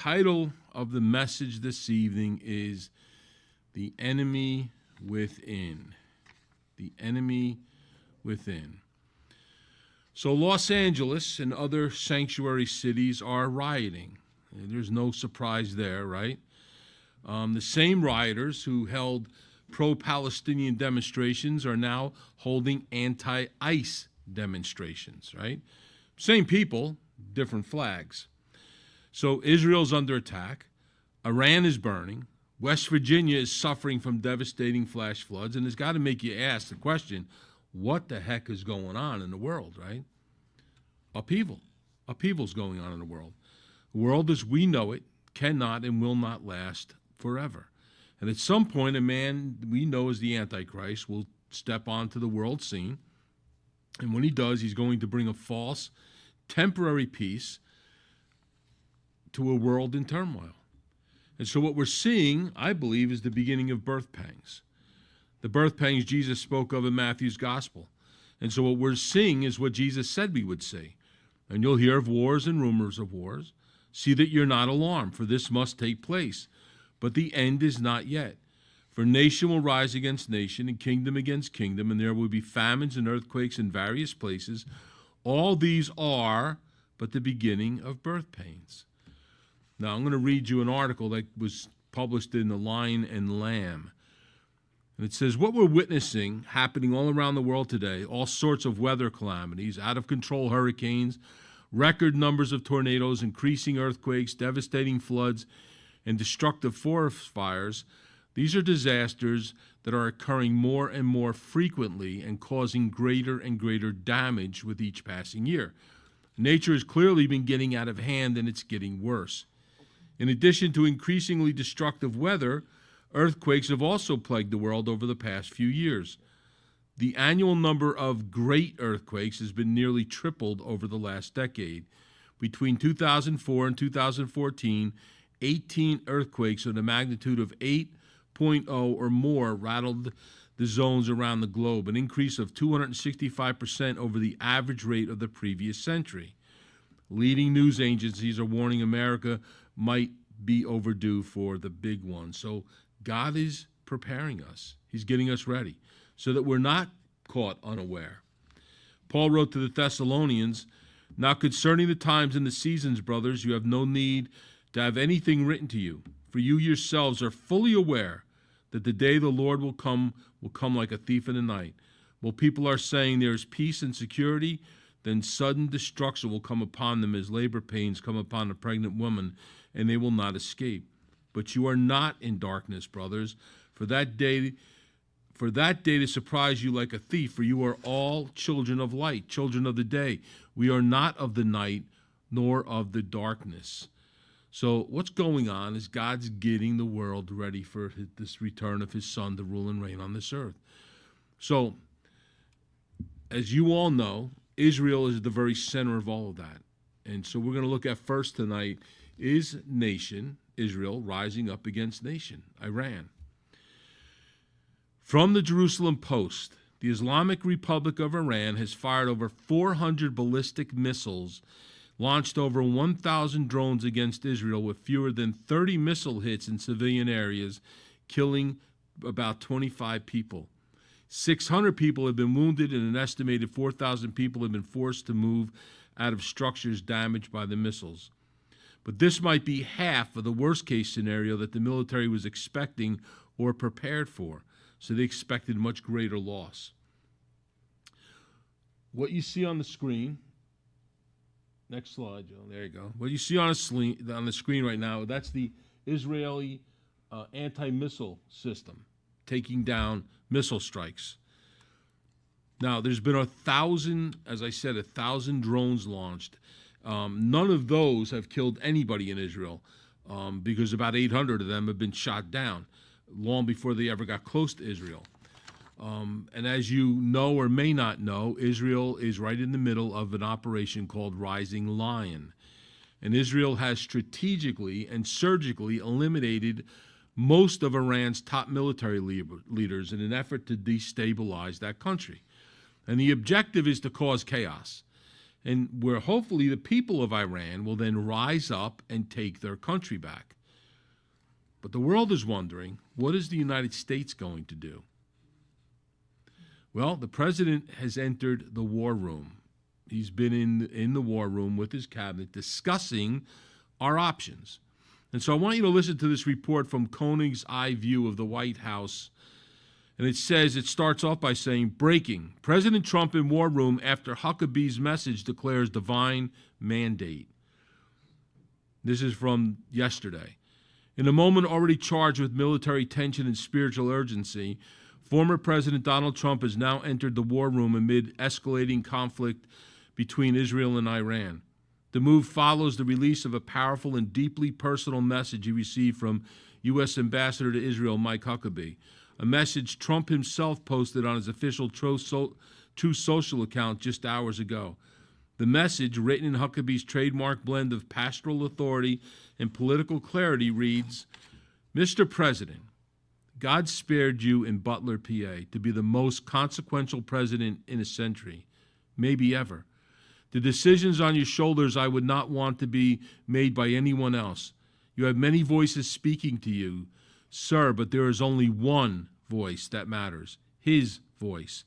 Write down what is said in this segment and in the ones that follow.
title of the message this evening is The Enemy Within. The Enemy Within. So Los Angeles and other sanctuary cities are rioting. There's no surprise there, right? The same rioters who held pro-Palestinian demonstrations are now holding anti-ICE demonstrations, right? Same people, different flags. So Israel's under attack. Iran is burning. West Virginia is suffering from devastating flash floods, and it's got to make you ask the question, what the heck is going on in the world, right? Upheaval. Upheaval's going on in the world. The world as we know it cannot and will not last forever. And at some point, a man we know as the Antichrist will step onto the world scene. And when he does, he's going to bring a false, temporary peace to a world in turmoil. And so what we're seeing, I believe, is the beginning of birth pangs. The birth pangs Jesus spoke of in Matthew's gospel. And so what we're seeing is what Jesus said we would see. And you'll hear of wars and rumors of wars. See that you're not alarmed, for this must take place. But the end is not yet. For nation will rise against nation, and kingdom against kingdom, and there will be famines and earthquakes in various places. All these are but the beginning of birth pains. Now, I'm going to read you an article that was published in the Lion and Lamb. And it says, what we're witnessing happening all around the world today, all sorts of weather calamities, out-of-control hurricanes, record numbers of tornadoes, increasing earthquakes, devastating floods, and destructive forest fires, these are disasters that are occurring more and more frequently and causing greater and greater damage with each passing year. Nature has clearly been getting out of hand, and it's getting worse. In addition to increasingly destructive weather, earthquakes have also plagued the world over the past few years. The annual number of great earthquakes has been nearly tripled over the last decade. Between 2004 and 2014, 18 earthquakes of the magnitude of 8.0 or more rattled the zones around the globe, an increase of 265% over the average rate of the previous century. Leading news agencies are warning America might be overdue for the big one. So God is preparing us. He's getting us ready so that we're not caught unaware. Paul wrote to the Thessalonians, now concerning the times and the seasons, brothers, you have no need to have anything written to you, for you yourselves are fully aware that the day the Lord will come like a thief in the night. While people are saying there is peace and security, then sudden destruction will come upon them as labor pains come upon a pregnant woman, and they will not escape. But you are not in darkness, brothers, for that day to surprise you like a thief, for you are all children of light, children of the day. We are not of the night, nor of the darkness. So what's going on is God's getting the world ready for this return of his Son to rule and reign on this earth. So, as you all know, Israel is the very center of all of that. And so we're going to look at first tonight, is nation, Israel, rising up against nation, Iran? From the Jerusalem Post, the Islamic Republic of Iran has fired over 400 ballistic missiles, launched over 1,000 drones against Israel with fewer than 30 missile hits in civilian areas, killing about 25 people. 600 people have been wounded, and an estimated 4,000 people have been forced to move out of structures damaged by the missiles. But this might be half of the worst-case scenario that the military was expecting or prepared for. So they expected much greater loss. What you see on the screen, next slide, Joe, there you go. What you see on the screen right now, that's the Israeli anti-missile system taking down missile strikes. Now, there's been 1,000, as I said, 1,000 drones launched. None of those have killed anybody in Israel because about 800 of them have been shot down long before they ever got close to Israel. And as you know or may not know, Israel is right in the middle of an operation called Rising Lion. And Israel has strategically and surgically eliminated most of Iran's top military leaders in an effort to destabilize that country. And the objective is to cause chaos. and where hopefully the people of Iran will then rise up and take their country back. But the world is wondering, what is the United States going to do? Well, the president has entered the war room. He's been in the war room with his cabinet discussing our options. And so I want you to listen to this report from Koenig's Eye View of the White House. And it starts off by saying, breaking, President Trump in war room after Huckabee's message declares divine mandate. This is from yesterday. In a moment already charged with military tension and spiritual urgency, former President Donald Trump has now entered the war room amid escalating conflict between Israel and Iran. The move follows the release of a powerful and deeply personal message he received from U.S. Ambassador to Israel, Mike Huckabee, a message Trump himself posted on his official Truth Social account just hours ago. The message, written in Huckabee's trademark blend of pastoral authority and political clarity, reads, Mr. President, God spared you in Butler, PA, to be the most consequential president in a century, maybe ever. The decisions on your shoulders I would not want to be made by anyone else. You have many voices speaking to you, sir, but there is only one voice that matters, his voice.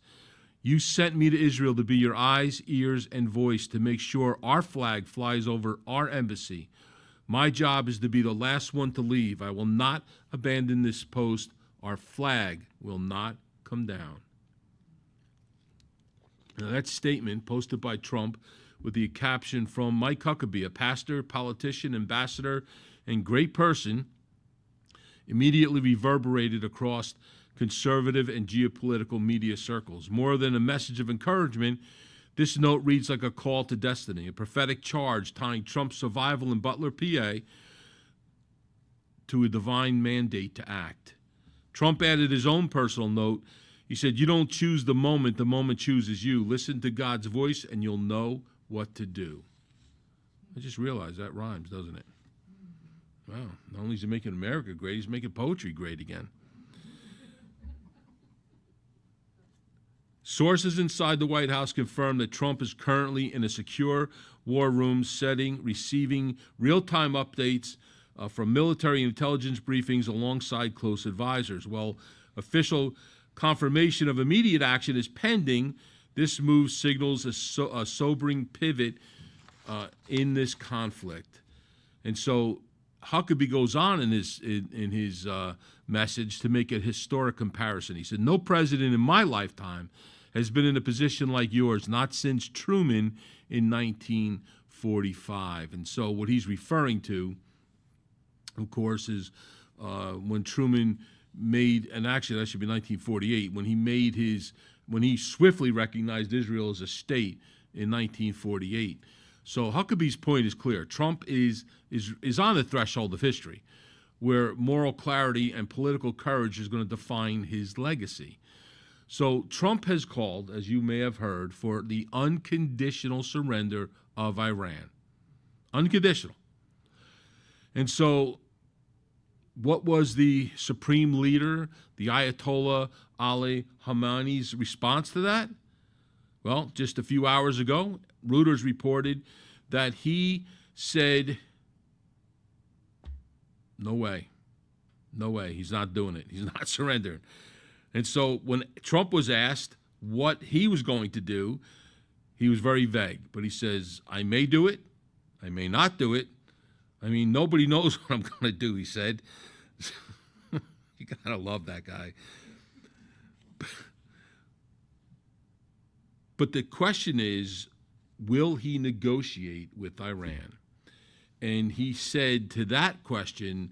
You sent me to Israel to be your eyes, ears, and voice to make sure our flag flies over our embassy. My job is to be the last one to leave. I will not abandon this post. Our flag will not come down. Now, that statement, posted by Trump with the caption from Mike Huckabee, a pastor, politician, ambassador, and great person, immediately reverberated across conservative and geopolitical media circles. More than a message of encouragement, this note reads like a call to destiny, a prophetic charge tying Trump's survival in Butler, PA, to a divine mandate to act. Trump added his own personal note. He said, you don't choose the moment chooses you. Listen to God's voice and you'll know what to do. I just realized that rhymes, doesn't it? Wow, not only is he making America great, he's making poetry great again. Sources inside the White House confirm that Trump is currently in a secure war room setting, receiving real-time updates from military intelligence briefings alongside close advisors. While official confirmation of immediate action is pending, this move signals a sobering pivot in this conflict. And so Huckabee goes on in his message to make a historic comparison. He said, no president in my lifetime has been in a position like yours, not since Truman in 1945. And so what he's referring to, of course, is when Truman made, and actually that should be 1948, when he swiftly recognized Israel as a state in 1948. So Huckabee's point is clear. Trump is on the threshold of history, where moral clarity and political courage is going to define his legacy. So Trump has called, as you may have heard, for the unconditional surrender of Iran. Unconditional. And so what was the supreme leader, the Ayatollah Ali Khamenei's response to that? Well, just a few hours ago, Reuters reported that he said, no way, he's not doing it. He's not surrendering. And so when Trump was asked what he was going to do, he was very vague. But he says, I may do it, I may not do it. I mean, nobody knows what I'm going to do, he said. You got to love that guy. But the question is, will he negotiate with Iran? And he said to that question,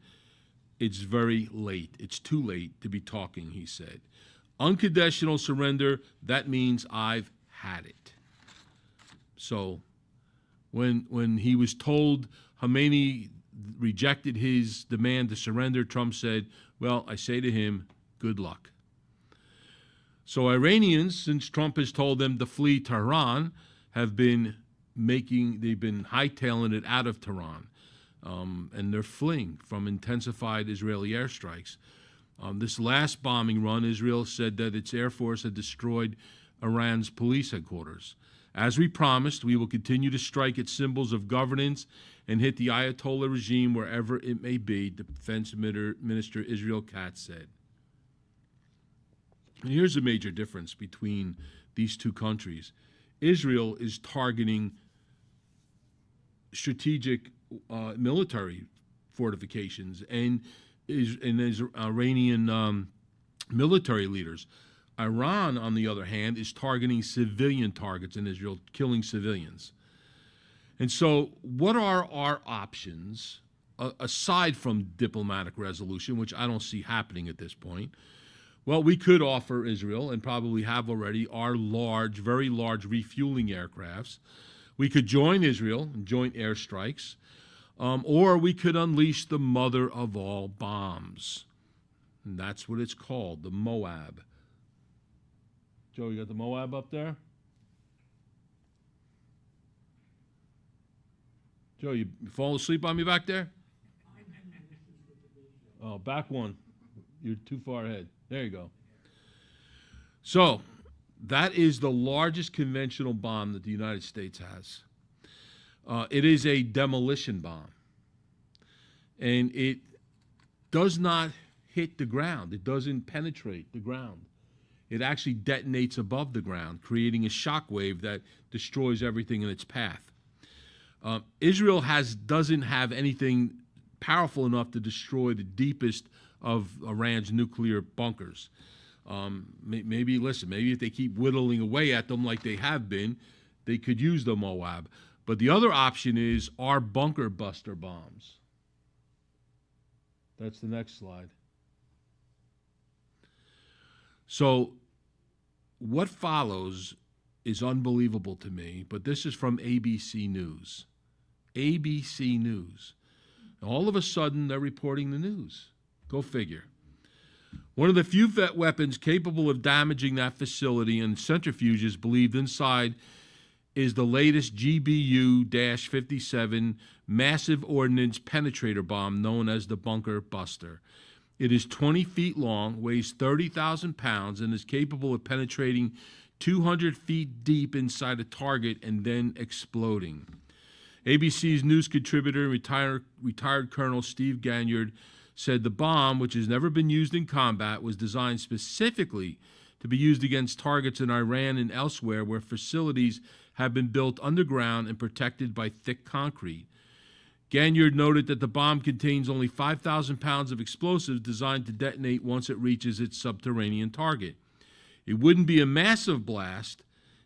it's very late. It's too late to be talking, he said. Unconditional surrender, that means I've had it. So when he was told Khamenei rejected his demand to surrender, Trump said, well, I say to him, good luck. So Iranians, since Trump has told them to flee Tehran, they've been hightailing it out of Tehran. And they're fleeing from intensified Israeli airstrikes. This last bombing run, Israel said that its Air Force had destroyed Iran's police headquarters. As we promised, we will continue to strike at symbols of governance and hit the Ayatollah regime wherever it may be, Defense Minister Israel Katz said. And here's a major difference between these two countries. Israel is targeting strategic military fortifications and Iranian military leaders. Iran, on the other hand, is targeting civilian targets in Israel, killing civilians. And so what are our options, aside from diplomatic resolution, which I don't see happening at this point? Well, we could offer Israel, and probably have already, our large, very large refueling aircrafts. We could join Israel in joint airstrikes, or we could unleash the mother of all bombs. And that's what it's called, the Moab. Joe, you got the Moab up there? Joe, you fall asleep on me back there? Oh, back one. You're too far ahead. There you go. So, that is the largest conventional bomb that the United States has. It is a demolition bomb. And it does not hit the ground. It doesn't penetrate the ground. It actually detonates above the ground, creating a shock wave that destroys everything in its path. Israel doesn't have anything powerful enough to destroy the deepest of Iran's nuclear bunkers. Maybe if they keep whittling away at them like they have been, they could use the Moab. But the other option is our bunker buster bombs. That's the next slide. So what follows is unbelievable to me, but this is from ABC News. ABC News. All of a sudden, they're reporting the news. Go figure. One of the few weapons capable of damaging that facility and centrifuges believed inside is the latest GBU-57 massive ordnance penetrator bomb known as the Bunker Buster. It is 20 feet long, weighs 30,000 pounds, and is capable of penetrating 200 feet deep inside a target and then exploding. ABC's news contributor, retired Colonel Steve Ganyard, said the bomb, which has never been used in combat, was designed specifically to be used against targets in Iran and elsewhere where facilities have been built underground and protected by thick concrete. Ganyard noted that the bomb contains only 5,000 pounds of explosives designed to detonate once it reaches its subterranean target. It wouldn't be a massive blast.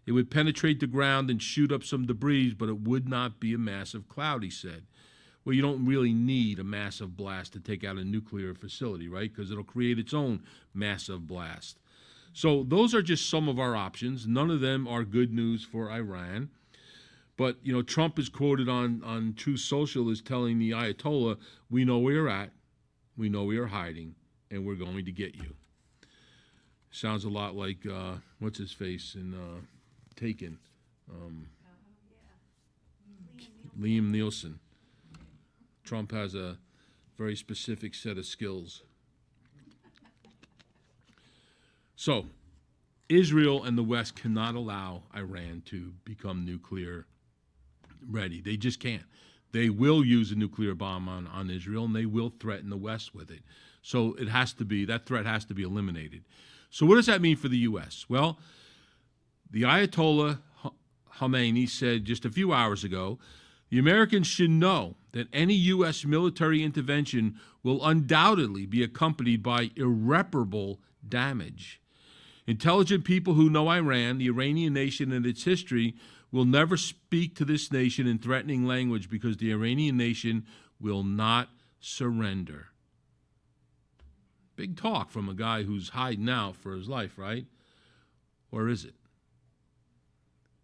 It would penetrate the ground and shoot up some debris, but it would not be a massive cloud, he said. Well, you don't really need a massive blast to take out a nuclear facility, right? Because it'll create its own massive blast. So those are just some of our options. None of them are good news for Iran. But, you know, Trump is quoted on Truth Social as telling the Ayatollah, we know where you're at, we know where you're hiding, and we're going to get you. Sounds a lot like, what's his face in Taken? Liam Neeson. Trump has a very specific set of skills. So, Israel and the West cannot allow Iran to become nuclear ready. They just can't. They will use a nuclear bomb on Israel, and they will threaten the West with it. So it has to be, that threat has to be eliminated. So what does that mean for the U.S.? Well, the Ayatollah Khomeini said just a few hours ago, the Americans should know that any U.S. military intervention will undoubtedly be accompanied by irreparable damage. Intelligent people who know Iran, the Iranian nation, and its history will never speak to this nation in threatening language because the Iranian nation will not surrender. Big talk from a guy who's hiding out for his life, right? Or is it?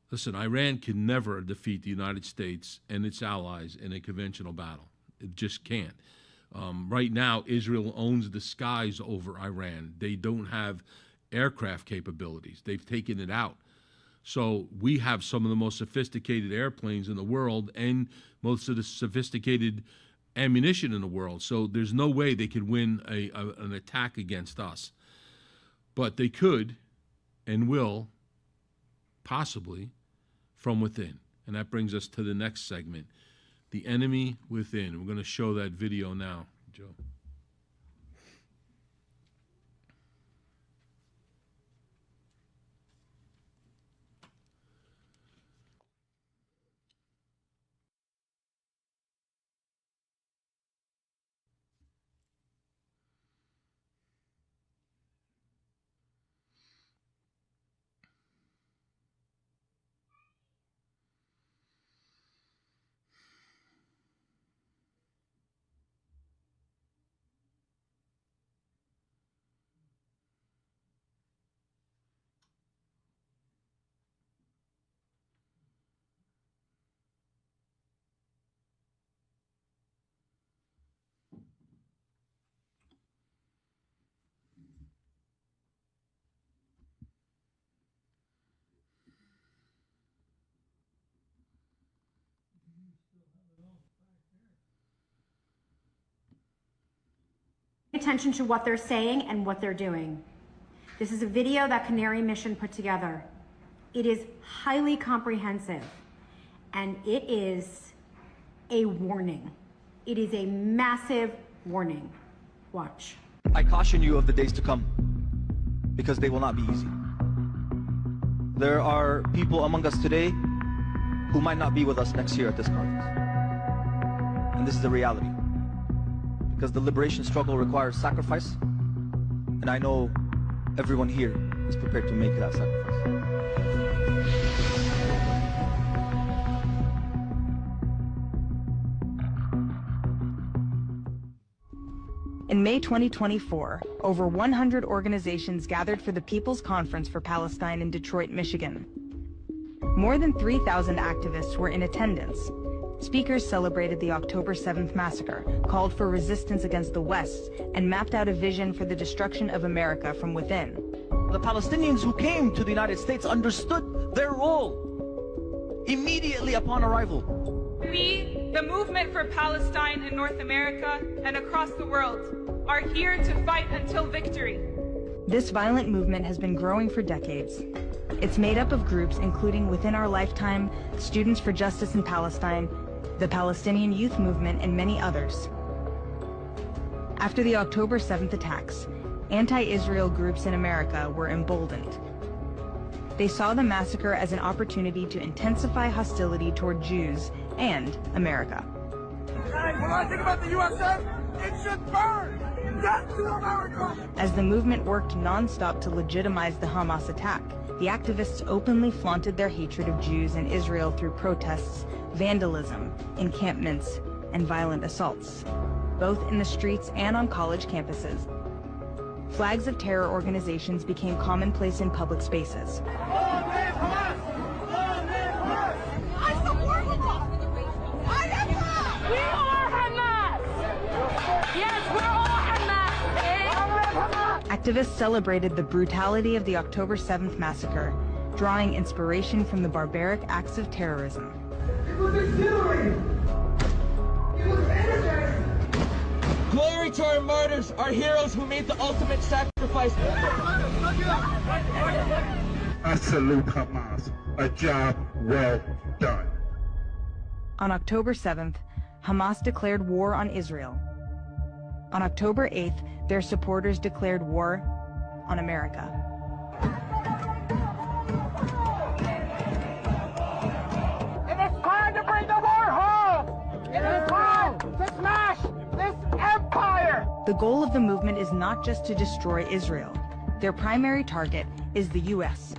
Listen, Iran can never defeat the United States and its allies in a conventional battle. It just can't. Right now, Israel owns the skies over Iran. They don't have aircraft capabilities. They've taken it out. So we have some of the most sophisticated airplanes in the world and most of the sophisticated ammunition in the world. So there's no way they could win an attack against us. But they could and will possibly from within. And that brings us to the next segment, the enemy within. We're going to show that video now, Joe. Attention to what they're saying and what they're doing. This is a video that Canary Mission put together. It is highly comprehensive, and it is a warning. It is a massive warning. Watch. I caution you of the days to come, because they will not be easy. There are people among us today who might not be with us next year at this conference. And this is the reality. Because the liberation struggle requires sacrifice, and I know everyone here is prepared to make that sacrifice. In May 2024, over 100 organizations gathered for the People's Conference for Palestine in Detroit, Michigan. More than 3,000 activists were in attendance. Speakers celebrated the October 7th massacre, called for resistance against the West, and mapped out a vision for the destruction of America from within. The Palestinians who came to the United States understood their role immediately upon arrival. We, the movement for Palestine in North America and across the world, are here to fight until victory. This violent movement has been growing for decades. It's made up of groups including Within Our Lifetime, Students for Justice in Palestine, the Palestinian Youth Movement, and many others. After the October 7th attacks, anti-Israel groups in America were emboldened. They saw the massacre as an opportunity to intensify hostility toward Jews and America. When I think about the USS, it should burn! Death to America! As the movement worked non-stop to legitimize the Hamas attack, the activists openly flaunted their hatred of Jews and Israel through protests, vandalism, encampments, and violent assaults, both in the streets and on college campuses. Flags of terror organizations became commonplace in public spaces. Activists celebrated the brutality of the October 7th massacre, drawing inspiration from the barbaric acts of terrorism. It was exhilarating! It was energetic! Glory to our martyrs, our heroes who made the ultimate sacrifice. I salute Hamas. A job well done. On October 7th, Hamas declared war on Israel. On October 8th, their supporters declared war on America. It is time to bring the war home! It is time to smash this empire! The goal of the movement is not just to destroy Israel. Their primary target is the U.S.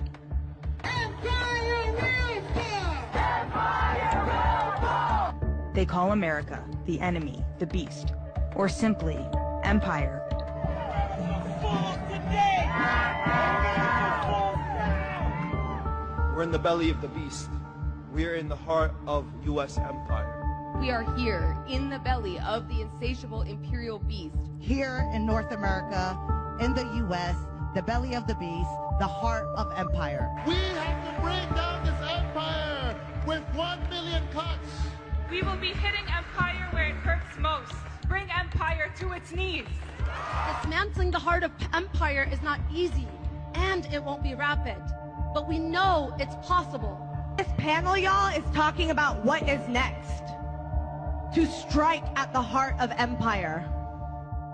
Empire will fall! Empire will fall! They call America the enemy, the beast, or simply empire. We're in the belly of the beast. We are in the heart of U.S. empire. We are here in the belly of the insatiable imperial beast. Here in North America, in the U.S., the belly of the beast, the heart of empire. We have to bring down this empire with 1 million cuts. We will be hitting empire where it hurts most. Bring empire to its knees. Dismantling the heart of empire is not easy, and it won't be rapid. But we know it's possible. This panel, y'all, is talking about what is next. To strike at the heart of empire.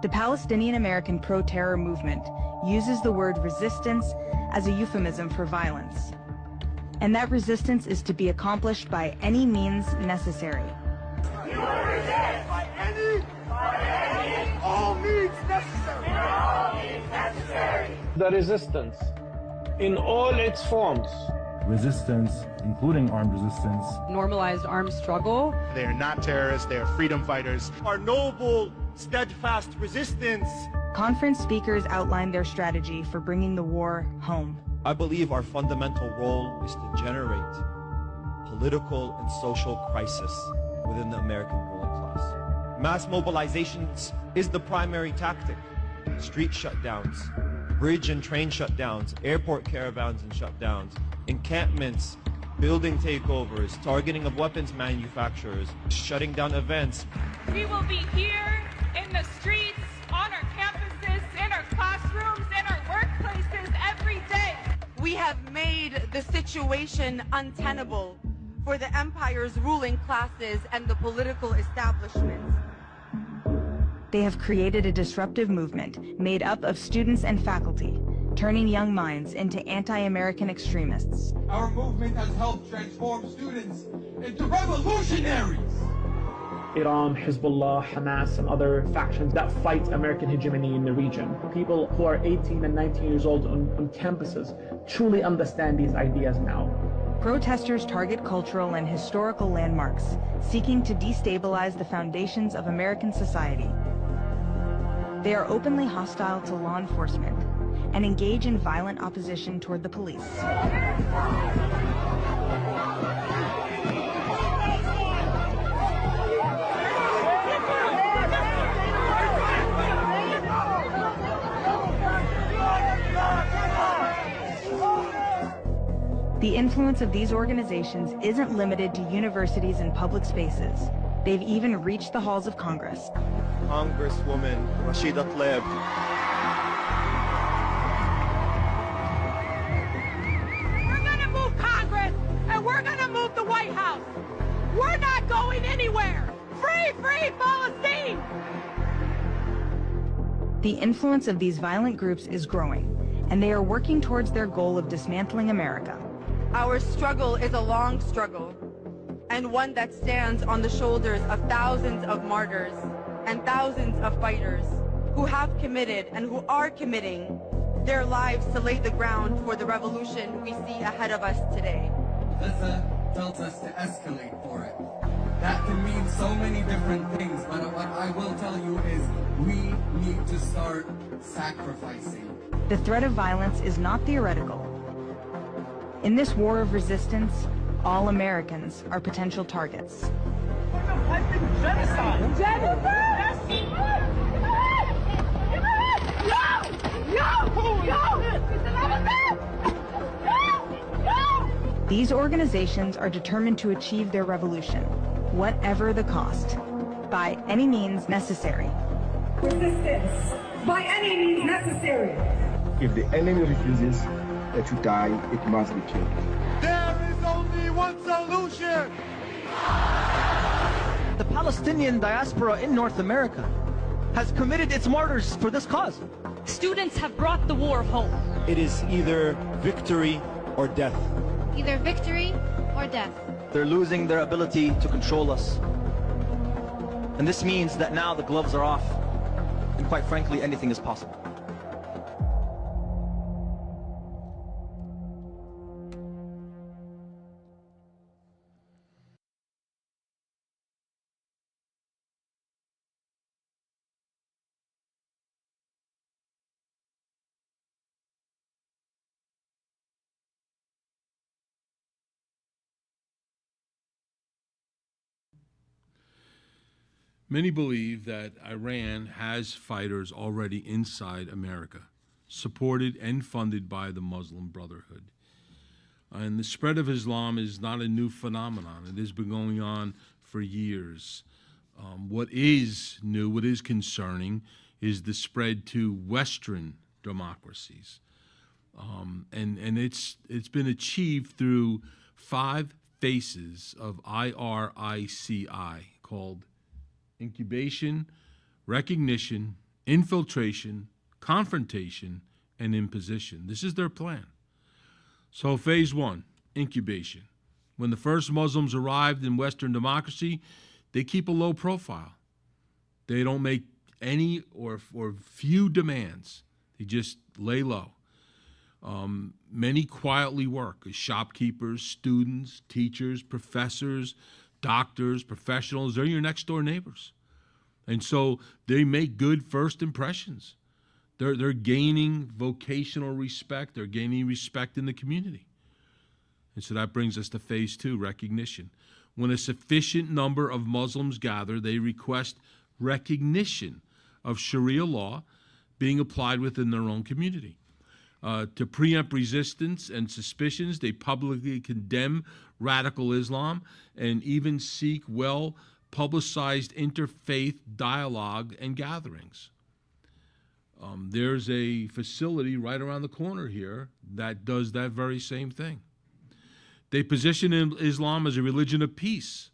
The Palestinian American pro-terror movement uses the word resistance as a euphemism for violence. And that resistance is to be accomplished by any means necessary. You will resist by any, all means necessary. All means necessary. The resistance, in all its forms. Resistance, including armed resistance. Normalized armed struggle. They are not terrorists, they are freedom fighters. Our noble, steadfast resistance. Conference speakers outlined their strategy for bringing the war home. I believe our fundamental role is to generate political and social crisis within the American ruling class. Mass mobilizations is the primary tactic. Street shutdowns, bridge and train shutdowns, airport caravans and shutdowns, encampments, building takeovers, targeting of weapons manufacturers, shutting down events. We will be here in the streets, on our campuses, in our classrooms, in our workplaces every day. We have made the situation untenable for the empire's ruling classes and the political establishments. They have created a disruptive movement made up of students and faculty, turning young minds into anti-American extremists. Our movement has helped transform students into revolutionaries. Iran, Hezbollah, Hamas, and other factions that fight American hegemony in the region. People who are 18 and 19 years old on campuses truly understand these ideas now. Protesters target cultural and historical landmarks, seeking to destabilize the foundations of American society. They are openly hostile to law enforcement and engage in violent opposition toward the police. The influence of these organizations isn't limited to universities and public spaces. They've even reached the halls of Congress. Congresswoman Rashida Tlaib. We're gonna move Congress, and we're gonna move the White House. We're not going anywhere. Free, free Palestine! The influence of these violent groups is growing, and they are working towards their goal of dismantling America. Our struggle is a long struggle, and one that stands on the shoulders of thousands of martyrs and thousands of fighters who have committed and who are committing their lives to lay the ground for the revolution we see ahead of us today. Gaza tells us to escalate for it. That can mean so many different things, but what I will tell you is we need to start sacrificing. The threat of violence is not theoretical. In this war of resistance, all Americans are potential targets. These organizations are determined to achieve their revolution, whatever the cost, by any means necessary. Resistance, by any means necessary. If the enemy refuses to die, it must be killed. There is only one solution! The Palestinian diaspora in North America has committed its martyrs for this cause. Students have brought the war home. It is either victory or death. Either victory or death. They're losing their ability to control us. And this means that now the gloves are off, and quite frankly, anything is possible. Many believe that Iran has fighters already inside America, supported and funded by the Muslim Brotherhood. And the spread of Islam is not a new phenomenon. It has been going on for years. What is new, what is concerning, is the spread to Western democracies. And it's been achieved through 5 phases of IRICI called incubation, recognition, infiltration, confrontation, and imposition. This is their plan. So phase 1, incubation. When the first Muslims arrived in Western democracy, they keep a low profile. They don't make any or few demands. They just lay low. Many quietly work as shopkeepers, students, teachers, professors, doctors, professionals. They're your next door neighbors. And so they make good first impressions. They're gaining vocational respect. They're gaining respect in the community. And so that brings us to phase 2, recognition. When a sufficient number of Muslims gather, they request recognition of Sharia law being applied within their own community. To preempt resistance and suspicions, they publicly condemn radical Islam and even seek well-publicized interfaith dialogue and gatherings. There's a facility right around the corner here that does that very same thing. They position Islam as a religion of peace,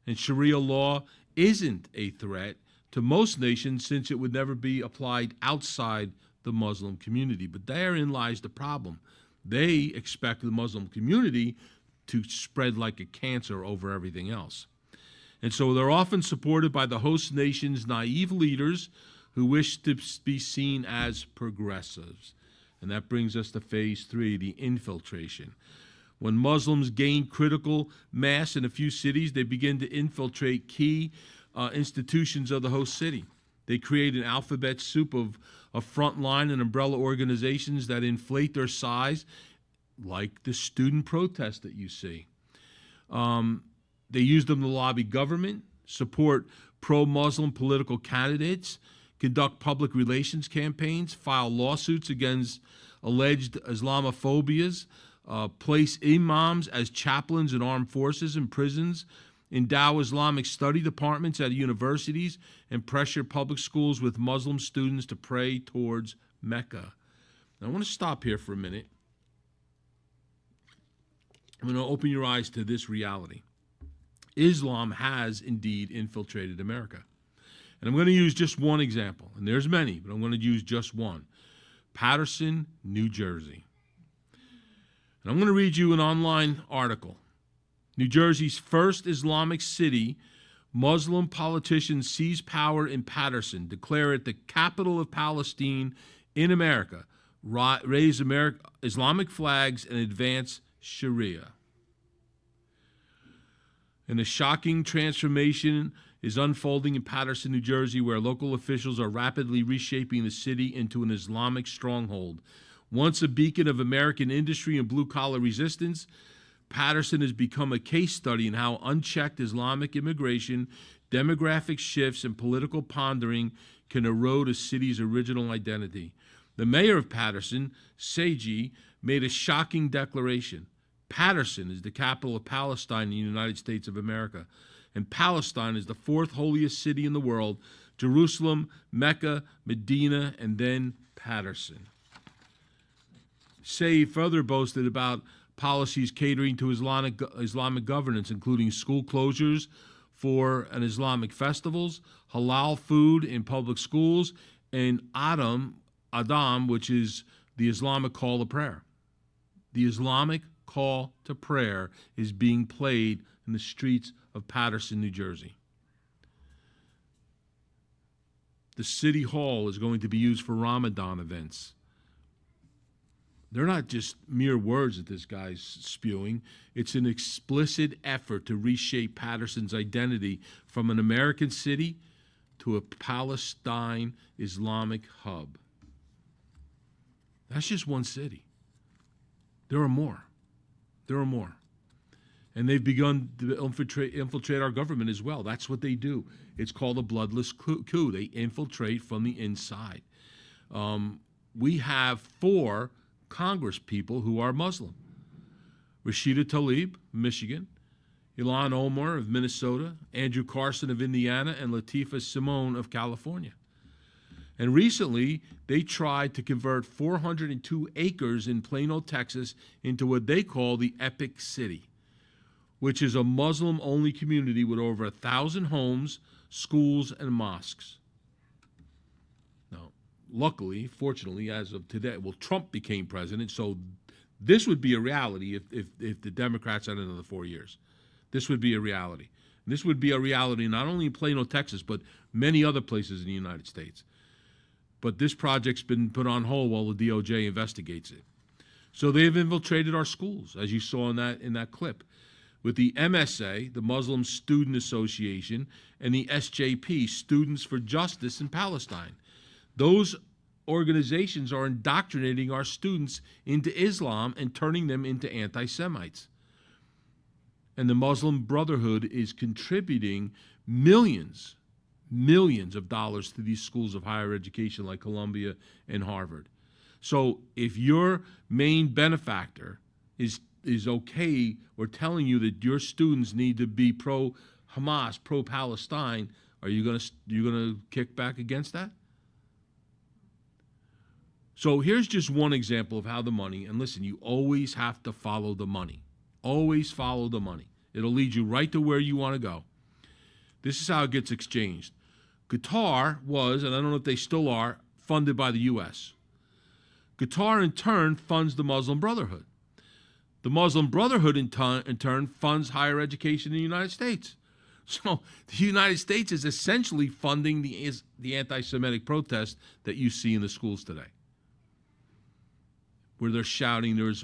and Sharia law isn't a threat to most nations since it would never be applied outside the Muslim community. But therein lies the problem. They expect the Muslim community to spread like a cancer over everything else. And so they're often supported by the host nation's naive leaders who wish to be seen as progressives. And that brings us to phase 3, the infiltration. When Muslims gain critical mass in a few cities, they begin to infiltrate key institutions of the host city. They create an alphabet soup of frontline and umbrella organizations that inflate their size, like the student protest that you see. They use them to lobby government, support pro-Muslim political candidates, conduct public relations campaigns, file lawsuits against alleged Islamophobias, place imams as chaplains in armed forces and prisons, endow Islamic study departments at universities, and pressure public schools with Muslim students to pray towards Mecca. Now, I want to stop here for a minute. I'm going to open your eyes to this reality. Islam has indeed infiltrated America. And I'm going to use just one example. And there's many, but I'm going to use just one. Paterson, New Jersey. And I'm going to read you an online article. New Jersey's first Islamic city, Muslim politicians seize power in Paterson, declare it the capital of Palestine in America, raise Islamic flags, and advance Sharia. And a shocking transformation is unfolding in Paterson, New Jersey, where local officials are rapidly reshaping the city into an Islamic stronghold. Once a beacon of American industry and blue-collar resistance, Paterson has become a case study in how unchecked Islamic immigration, demographic shifts, and political pondering can erode a city's original identity. The mayor of Paterson, Seiji, made a shocking declaration. Paterson is the capital of Palestine in the United States of America, and Palestine is the 4th holiest city in the world, Jerusalem, Mecca, Medina, and then Paterson. Say further boasted about policies catering to Islamic governance, including school closures for an Islamic festivals, halal food in public schools, and Adhan, which is the Islamic call to prayer. The Islamic call to prayer is being played in the streets of Paterson, New Jersey. The city hall is going to be used for Ramadan events. They're not just mere words that this guy's spewing. It's an explicit effort to reshape Paterson's identity from an American city to a Palestine Islamic hub. That's just one city. There are more. There are more. And they've begun to infiltrate our government as well. That's what they do. It's called a bloodless coup. They infiltrate from the inside. We have 4 Congress people who are Muslim. Rashida Tlaib, Michigan, Ilhan Omar of Minnesota, Andrew Carson of Indiana, and Latifah Simone of California. And recently, they tried to convert 402 acres in Plano, Texas into what they call the Epic City. which is a Muslim-only community with over 1,000 homes, schools, and mosques. Now, luckily, fortunately, as of today, well, Trump became president, so this would be a reality if the Democrats had another 4 years. This would be a reality. This would be a reality not only in Plano, Texas, but many other places in the United States. But this project's been put on hold while the DOJ investigates it. So they've infiltrated our schools, as you saw in that clip, with the MSA, the Muslim Student Association, and the SJP, Students for Justice in Palestine. Those organizations are indoctrinating our students into Islam and turning them into anti-Semites. And the Muslim Brotherhood is contributing millions of dollars to these schools of higher education like Columbia and Harvard. So if your main benefactor is okay or telling you that your students need to be pro-Hamas, pro-Palestine, are you gonna kick back against that? So here's just one example of how the money, and listen, you always have to follow the money. Always follow the money. It'll lead you right to where you want to go. This is how it gets exchanged. Qatar was, and I don't know if they still are, funded by the U.S. Qatar, in turn, funds the Muslim Brotherhood. The Muslim Brotherhood, in turn, funds higher education in the United States. So the United States is essentially funding the anti-Semitic protest that you see in the schools today, where they're shouting there is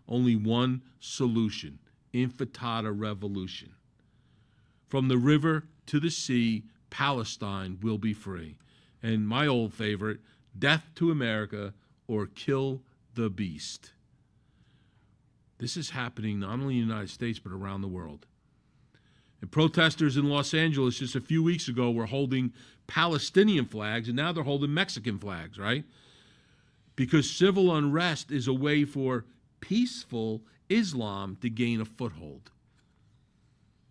only one solution, intifada revolution. From the river to the sea, Palestine will be free. And my old favorite, death to America or kill the beast. This is happening not only in the United States, but around the world. And protesters in Los Angeles just a few weeks ago were holding Palestinian flags, and now they're holding Mexican flags, right? Because civil unrest is a way for peaceful Islam to gain a foothold.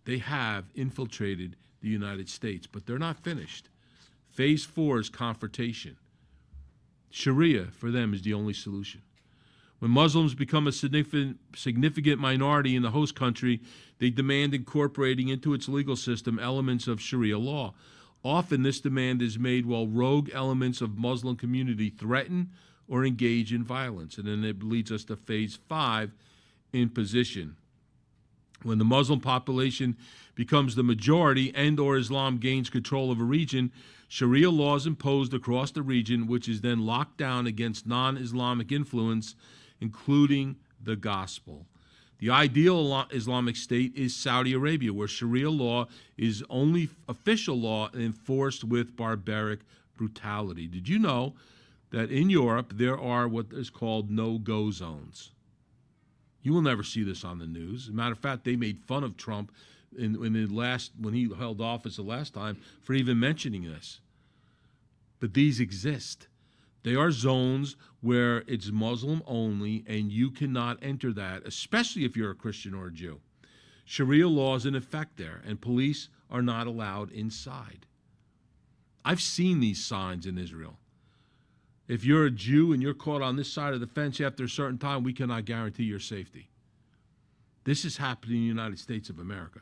They have infiltrated the United States, but they're not finished. Phase 4 is confrontation. Sharia, for them, is the only solution. When Muslims become a significant minority in the host country, they demand incorporating into its legal system elements of Sharia law. Often this demand is made while rogue elements of Muslim community threaten or engage in violence. And then it leads us to phase 5, imposition. When the Muslim population becomes the majority and or Islam gains control of a region, Sharia law is imposed across the region, which is then locked down against non-Islamic influence, including the gospel. The ideal Islamic state is Saudi Arabia, where Sharia law is only official law enforced with barbaric brutality. Did you know that in Europe there are what is called no-go zones? You will never see this on the news. As a matter of fact, they made fun of Trump when he held office the last time for even mentioning this. But these exist. They are zones where it's Muslim only, and you cannot enter that, especially if you're a Christian or a Jew. Sharia law is in effect there, and police are not allowed inside. I've seen these signs in Israel. If you're a Jew and you're caught on this side of the fence after a certain time, we cannot guarantee your safety. This is happening in the United States of America.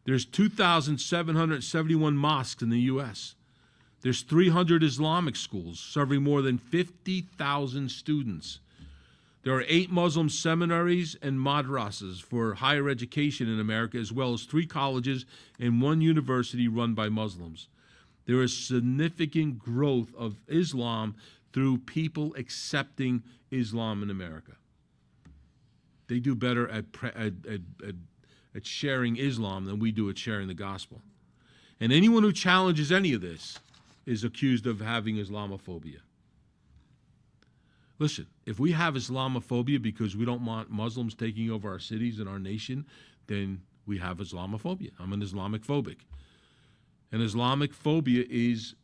There's 2,771 mosques in the U.S. There's 300 Islamic schools serving more than 50,000 students. There are 8 Muslim seminaries and madrasas for higher education in America, as well as 3 colleges and 1 university run by Muslims. There is significant growth of Islam through people accepting Islam in America. They do better at sharing Islam than we do at sharing the gospel. And anyone who challenges any of this is accused of having Islamophobia. Listen, if we have Islamophobia because we don't want Muslims taking over our cities and our nation, then we have Islamophobia. I'm an Islamic phobic. And Islamic phobia is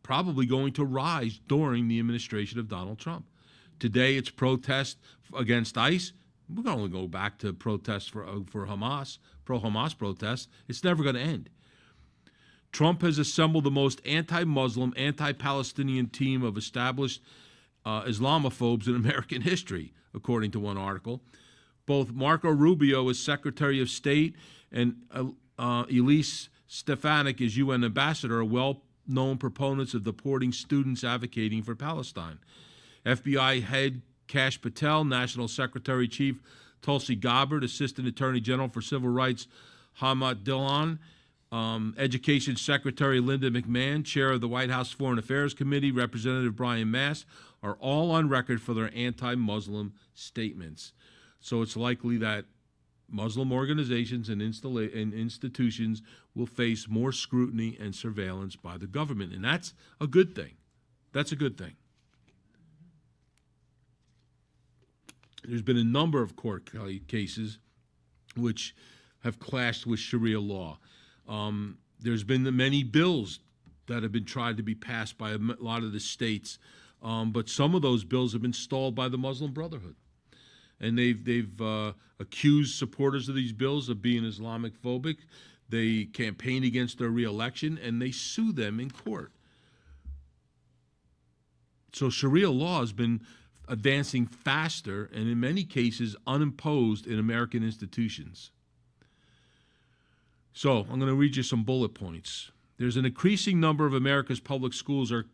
probably going to rise during the administration of Donald Trump. Today it's protest against ICE. We're going to only go back to protests for Hamas, pro-Hamas protests. It's never going to end. Trump has assembled the most anti-Muslim, anti-Palestinian team of established Islamophobes in American history, according to one article. Both Marco Rubio as Secretary of State and Elise Stefanik as UN Ambassador are well-known proponents of deporting students advocating for Palestine. FBI head Kash Patel, National Secretary Chief Tulsi Gabbard, Assistant Attorney General for Civil Rights Hamad Dillon, Education Secretary Linda McMahon, Chair of the White House Foreign Affairs Committee, Representative Brian Mast, are all on record for their anti-Muslim statements. So it's likely that Muslim organizations and institutions will face more scrutiny and surveillance by the government, and that's a good thing. That's a good thing. There's been a number of court cases which have clashed with Sharia law. There's been many bills that have been tried to be passed by a lot of the states, but some of those bills have been stalled by the Muslim Brotherhood. And they've accused supporters of these bills of being Islamic phobic. They campaign against their re-election, and they sue them in court. So Sharia law has been advancing faster and in many cases unimposed in American institutions. So I'm going to read you some bullet points. There's an increasing number of America's public schools are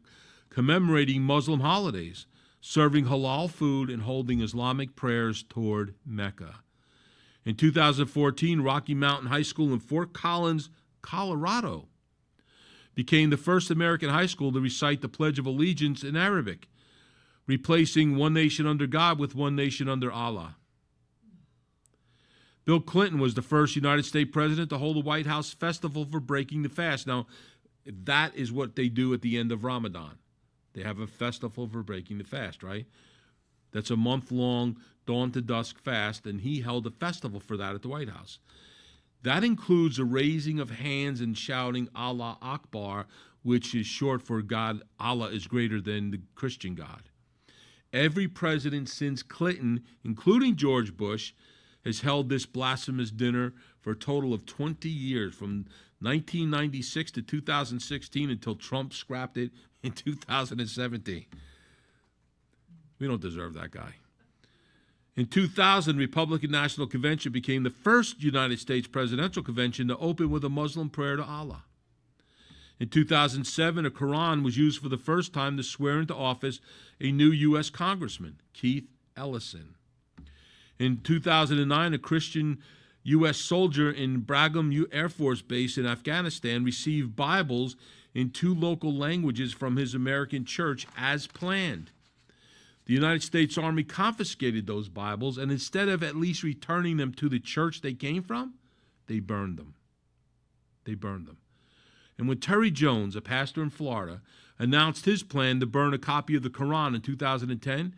commemorating Muslim holidays, serving halal food and holding Islamic prayers toward Mecca. In 2014, Rocky Mountain High School in Fort Collins, Colorado, became the first American high school to recite the Pledge of Allegiance in Arabic, replacing One Nation Under God with One Nation Under Allah. Bill Clinton was the first United States president to hold a White House festival for breaking the fast. Now, that is what they do at the end of Ramadan. They have a festival for breaking the fast, right? That's a month-long, dawn to dusk fast, and he held a festival for that at the White House. That includes a raising of hands and shouting Allah Akbar, which is short for God, Allah is greater than the Christian God. Every president since Clinton, including George Bush, has held this blasphemous dinner for a total of 20 years, from 1996 to 2016 until Trump scrapped it in 2017. We don't deserve that guy. In 2000, Republican National Convention became the first United States presidential convention to open with a Muslim prayer to Allah. In 2007, a Quran was used for the first time to swear into office a new U.S. Congressman, Keith Ellison. In 2009, a Christian U.S. soldier in Bagram Air Force Base in Afghanistan received Bibles in 2 local languages from his American church as planned. The United States Army confiscated those Bibles, and instead of at least returning them to the church they came from, they burned them. They burned them. And when Terry Jones, a pastor in Florida, announced his plan to burn a copy of the Quran in 2010,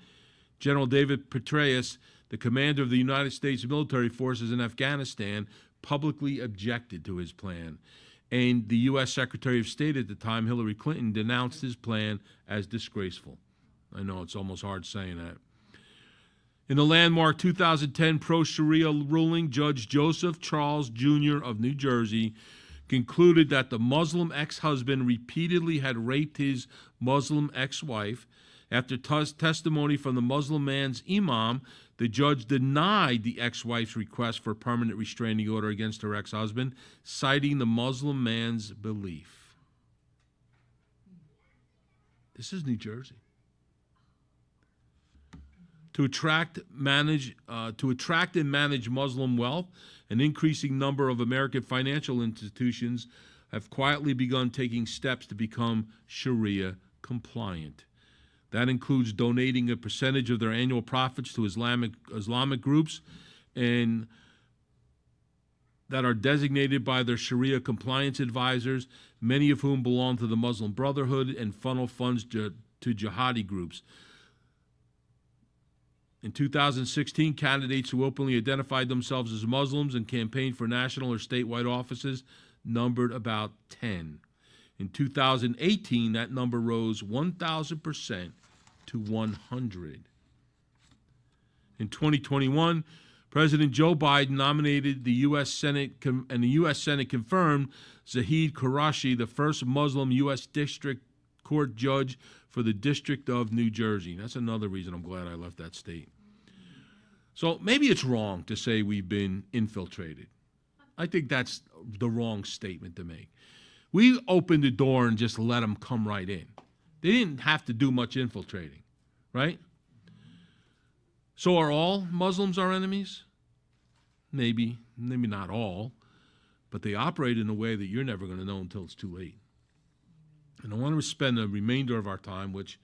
General David Petraeus, the commander of the United States military forces in Afghanistan, publicly objected to his plan. And the U.S. Secretary of State at the time, Hillary Clinton, denounced his plan as disgraceful. I know it's almost hard saying that. In the landmark 2010 pro-Sharia ruling, Judge Joseph Charles Jr. of New Jersey concluded that the Muslim ex-husband repeatedly had raped his Muslim ex-wife. After testimony from the Muslim man's imam, the judge denied the ex-wife's request for a permanent restraining order against her ex-husband, citing the Muslim man's belief. This is New Jersey. To attract and manage Muslim wealth, an increasing number of American financial institutions have quietly begun taking steps to become Sharia compliant. That includes donating a percentage of their annual profits to Islamic groups and that are designated by their Sharia compliance advisors, many of whom belong to the Muslim Brotherhood and funnel funds to jihadi groups. In 2016, candidates who openly identified themselves as Muslims and campaigned for national or statewide offices numbered about 10. In 2018, that number rose 1,000% to 100. In 2021, President Joe Biden nominated the U.S. Senate, and the U.S. Senate confirmed Zahid Qureshi, the first Muslim U.S. District Court judge for the District of New Jersey. That's another reason I'm glad I left that state. So maybe it's wrong to say we've been infiltrated. I think that's the wrong statement to make. We opened the door and just let them come right in. They didn't have to do much infiltrating, right? So are all Muslims our enemies? Maybe not all, but they operate in a way that you're never going to know until it's too late. And I want to spend the remainder of our time, which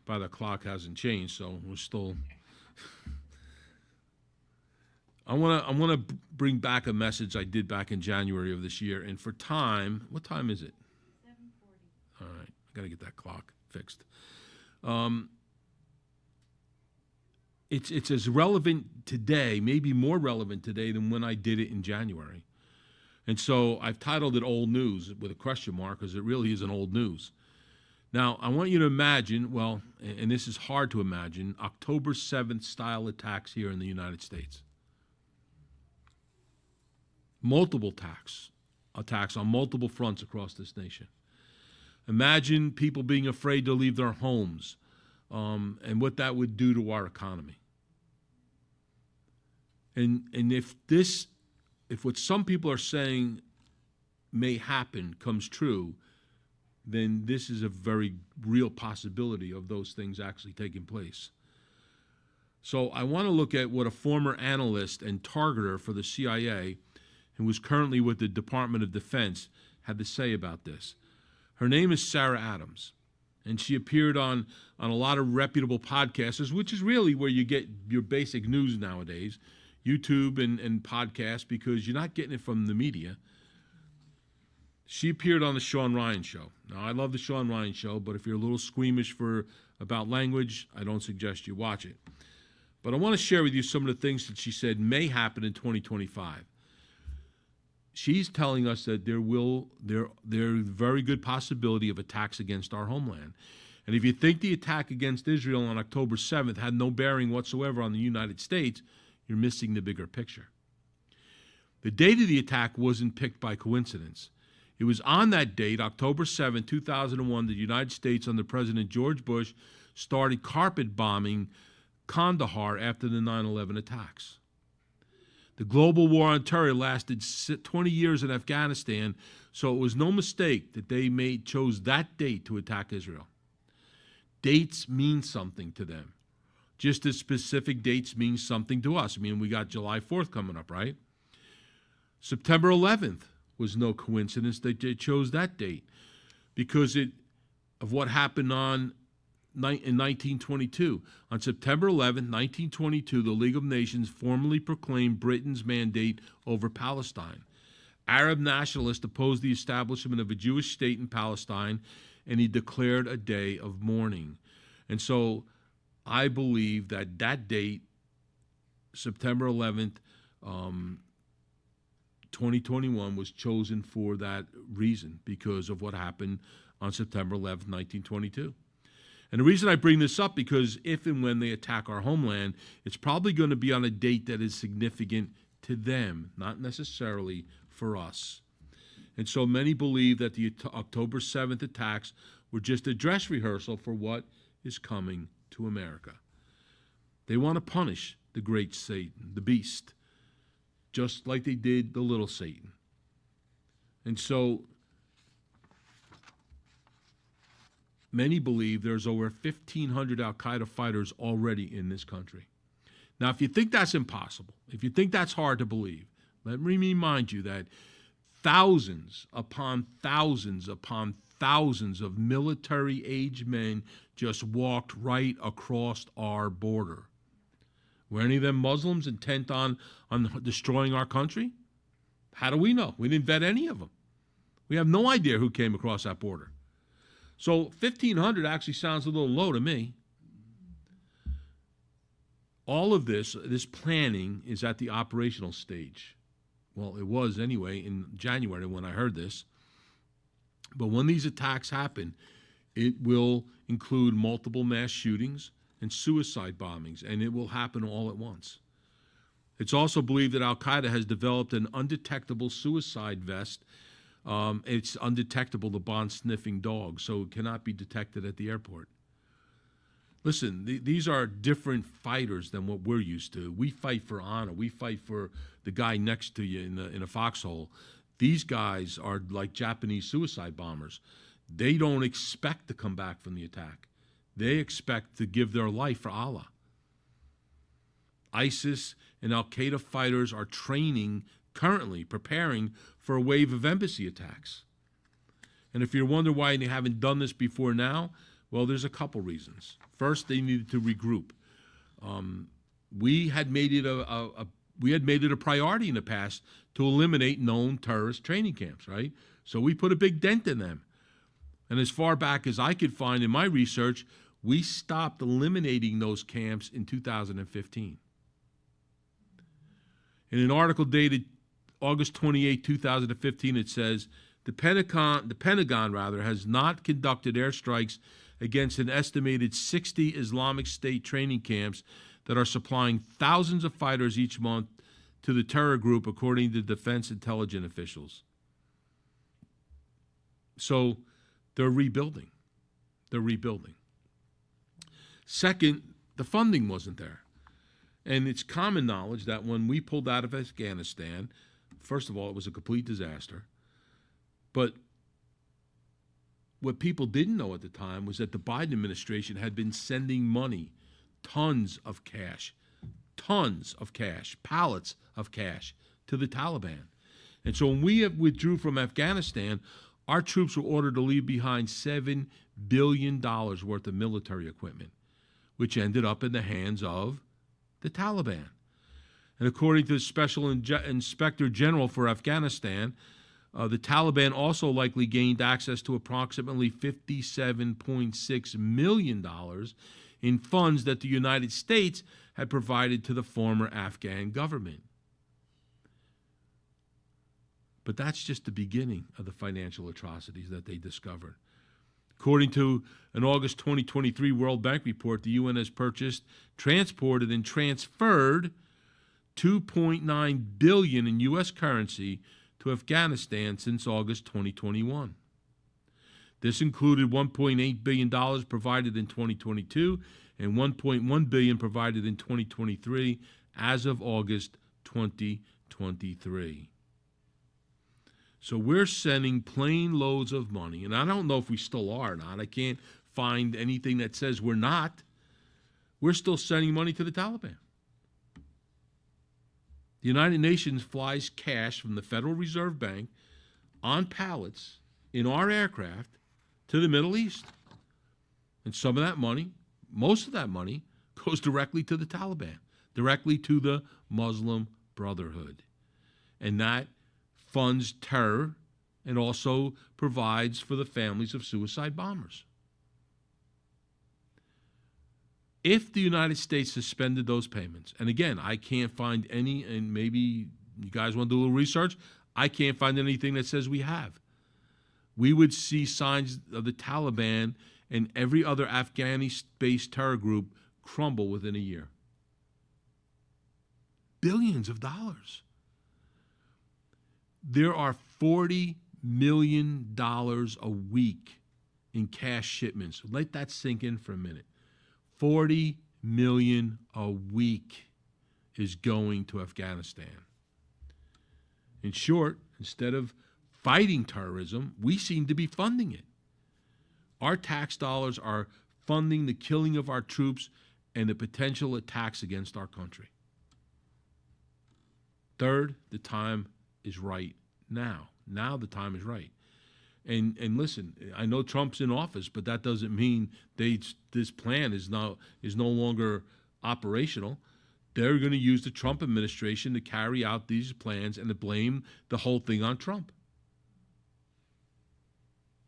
by the clock hasn't changed, so we're still. I want to bring back a message I did back in January of this year, and for time, what time is it? 7:40. All right, I got to get that clock fixed. It's as relevant today, maybe more relevant today than when I did it in January. And so I've titled it Old News with a question mark because it really isn't old news. Now, I want you to imagine, well, and this is hard to imagine, October 7th style attacks here in the United States. Multiple attacks on multiple fronts across this nation. Imagine people being afraid to leave their homes and what that would do to our economy. And if what some people are saying may happen comes true, then this is a very real possibility of those things actually taking place. So I want to look at what a former analyst and targeter for the CIA, who was currently with the Department of Defense, had to say about this. Her name is Sarah Adams, and she appeared on a lot of reputable podcasts, which is really where you get your basic news nowadays, YouTube and podcasts, because you're not getting it from the media. She appeared on the Sean Ryan Show. Now, I love the Sean Ryan Show, but if you're a little squeamish about language, I don't suggest you watch it. But I want to share with you some of the things that she said may happen in 2025. She's telling us that there's very good possibility of attacks against our homeland. And if you think the attack against Israel on October 7th had no bearing whatsoever on the United States, you're missing the bigger picture. The date of the attack wasn't picked by coincidence. It was on that date, October 7, 2001, that the United States under President George Bush started carpet bombing Kandahar after the 9/11 attacks. The global war on terror lasted 20 years in Afghanistan, so it was no mistake that they chose that date to attack Israel. Dates mean something to them, just as specific dates mean something to us. I mean, we got July 4th coming up, right? September 11th was no coincidence that they chose that date because of what happened in 1922. On September 11, 1922, the League of Nations formally proclaimed Britain's mandate over Palestine. Arab nationalists opposed the establishment of a Jewish state in Palestine, and he declared a day of mourning. And so I believe that date, September 11th, 2021, was chosen for that reason because of what happened on September 11th, 1922. And the reason I bring this up, because if and when they attack our homeland, it's probably going to be on a date that is significant to them, not necessarily for us. And so many believe that the October 7th attacks were just a dress rehearsal for what is coming to America. They want to punish the great Satan, the beast, just like they did the little Satan. And so many believe there's over 1,500 al-Qaeda fighters already in this country. Now, if you think that's impossible, if you think that's hard to believe, let me remind you that thousands upon thousands upon thousands of military-age men just walked right across our border. Were any of them Muslims intent on destroying our country? How do we know? We didn't vet any of them. We have no idea who came across that border. So 1,500 actually sounds a little low to me. All of this planning is at the operational stage. Well, it was anyway in January when I heard this. But when these attacks happen, it will include multiple mass shootings and suicide bombings, and it will happen all at once. It's also believed that al-Qaeda has developed an undetectable suicide vest. It's undetectable to bomb-sniffing dogs, so it cannot be detected at the airport. Listen, these are different fighters than what we're used to. We fight for honor. We fight for the guy next to you in a foxhole. These guys are like Japanese suicide bombers. They don't expect to come back from the attack. They expect to give their life for Allah. ISIS and Al-Qaeda fighters are training, currently preparing for a wave of embassy attacks. And if you're wondering why they haven't done this before now, well, there's a couple reasons. First, they needed to regroup. We had made it a priority in the past to eliminate known terrorist training camps, right? So we put a big dent in them. And as far back as I could find in my research, we stopped eliminating those camps in 2015. In an article dated August 28, 2015, it says, the Pentagon has not conducted airstrikes against an estimated 60 Islamic State training camps that are supplying thousands of fighters each month to the terror group, according to defense intelligence officials. So they're rebuilding. They're rebuilding. Second, the funding wasn't there. And it's common knowledge that when we pulled out of Afghanistan, first of all, it was a complete disaster. But what people didn't know at the time was that the Biden administration had been sending money, tons of cash, pallets of cash to the Taliban. And so when we withdrew from Afghanistan, our troops were ordered to leave behind $7 billion worth of military equipment, which ended up in the hands of the Taliban. And according to the Special Inspector General for Afghanistan, the Taliban also likely gained access to approximately $57.6 million in funds that the United States had provided to the former Afghan government. But that's just the beginning of the financial atrocities that they discovered. According to an August 2023 World Bank report, the UN has purchased, transported, and transferred $2.9 billion in U.S. currency to Afghanistan since August 2021. This included $1.8 billion provided in 2022 and $1.1 billion provided in 2023 as of August 2023. So we're sending plane loads of money, and I don't know if we still are or not. I can't find anything that says we're not. We're still sending money to the Taliban. The United Nations flies cash from the Federal Reserve Bank on pallets in our aircraft to the Middle East. And some of that money, most of that money, goes directly to the Taliban, directly to the Muslim Brotherhood. And that funds terror and also provides for the families of suicide bombers. If the United States suspended those payments, and again, I can't find any, and maybe you guys want to do a little research, I can't find anything that says we have. We would see signs of the Taliban and every other Afghani-based terror group crumble within a year. Billions of dollars. There are $40 million a week in cash shipments. Let that sink in for a minute. $40 million a week is going to Afghanistan. In short, instead of fighting terrorism, we seem to be funding it. Our tax dollars are funding the killing of our troops and the potential attacks against our country. Third, the time is right now. Now the time is right. And listen, I know Trump's in office, but that doesn't mean this plan is no longer operational. They're going to use the Trump administration to carry out these plans and to blame the whole thing on Trump.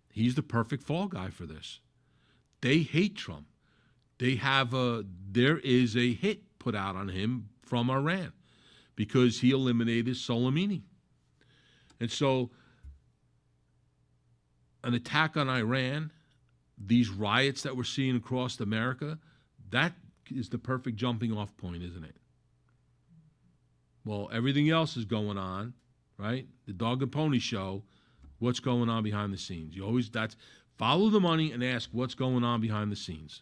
He's the perfect fall guy for this. They hate Trump. There is a hit put out on him from Iran because he eliminated Soleimani. And so an attack on Iran, these riots that we're seeing across America, that is the perfect jumping off point, isn't it? Well, everything else is going on, right? The dog and pony show, what's going on behind the scenes? Follow the money and ask what's going on behind the scenes.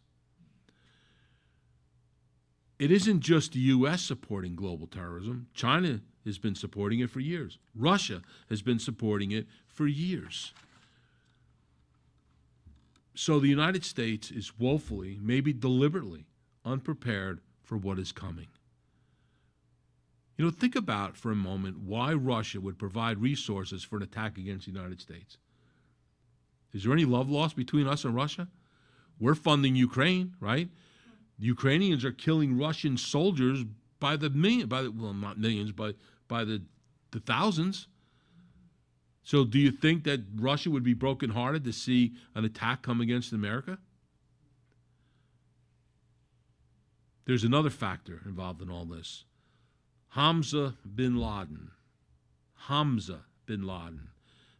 it isn't just the U.S. supporting global terrorism. China has been supporting it for years. Russia has been supporting it for years. So the United States is woefully, maybe deliberately, unprepared for what is coming. You know, think about for a moment why Russia would provide resources for an attack against the United States. Is there any love lost between us and Russia? We're funding Ukraine, right? The Ukrainians are killing Russian soldiers by the million, well, not millions, but by the thousands. So do you think that Russia would be brokenhearted to see an attack come against America? There's another factor involved in all this. Hamza bin Laden.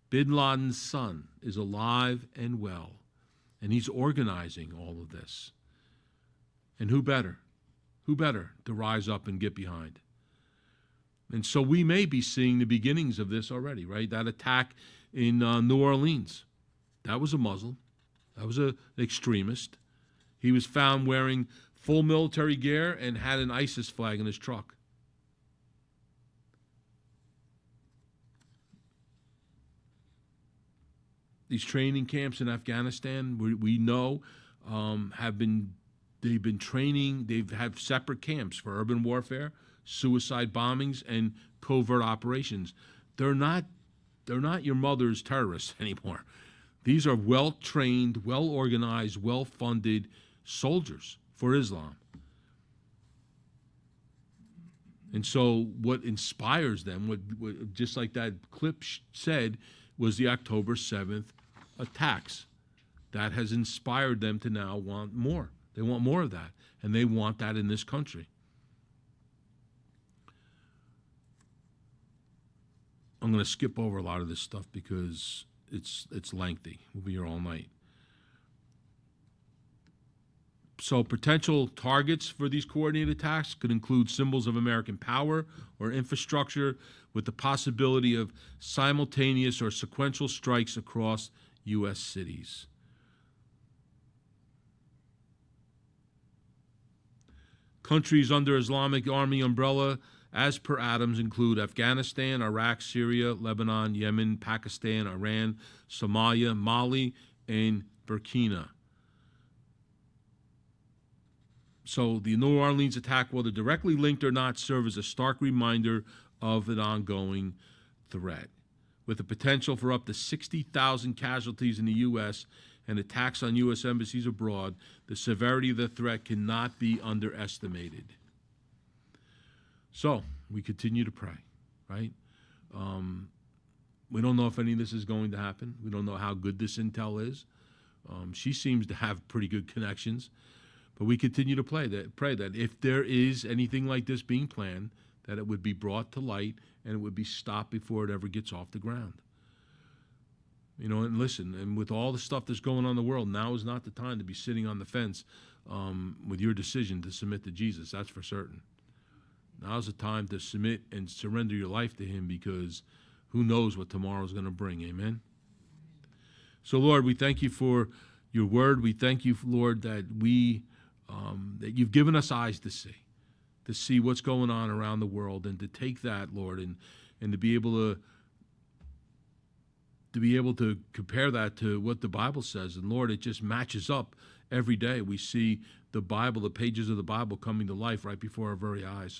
Bin Laden's son is alive and well, and he's organizing all of this. And who better? Who better to rise up and get behind? And so we may be seeing the beginnings of this already, right? That attack in New Orleans, that was a Muslim. That was an extremist. He was found wearing full military gear and had an ISIS flag in his truck. These training camps in Afghanistan, we know, they've been training, they've had separate camps for urban warfare, suicide bombings, and covert operations. They're not your mother's terrorists anymore. These are well-trained, well-organized, well-funded soldiers for Islam. And so what inspires them, what just like that clip said, was the October 7th attacks. That has inspired them to now want more. They want more of that, and they want that in this country. I'm going to skip over a lot of this stuff because it's lengthy. We'll be here all night. So potential targets for these coordinated attacks could include symbols of American power or infrastructure, with the possibility of simultaneous or sequential strikes across U.S. cities. Countries under Islamic Army umbrella, as per Adams, include Afghanistan, Iraq, Syria, Lebanon, Yemen, Pakistan, Iran, Somalia, Mali, and Burkina. So the New Orleans attack, whether directly linked or not, serve as a stark reminder of an ongoing threat. With the potential for up to 60,000 casualties in the U.S. and attacks on U.S. embassies abroad, the severity of the threat cannot be underestimated. So we continue to pray, right? We don't know if any of this is going to happen. We don't know how good this intel is. She seems to have pretty good connections. But we continue to pray that if there is anything like this being planned, that it would be brought to light and it would be stopped before it ever gets off the ground. You know, and listen, and with all the stuff that's going on in the world, now is not the time to be sitting on the fence with your decision to submit to Jesus. That's for certain. Now's the time to submit and surrender your life to Him, because who knows what tomorrow's going to bring. Amen? So, Lord, we thank you for your word. We thank you, Lord, that that you've given us eyes to see what's going on around the world, and to take that, Lord, and to be able to compare that to what the Bible says. And Lord, it just matches up every day. We see the Bible, the pages of the Bible coming to life right before our very eyes.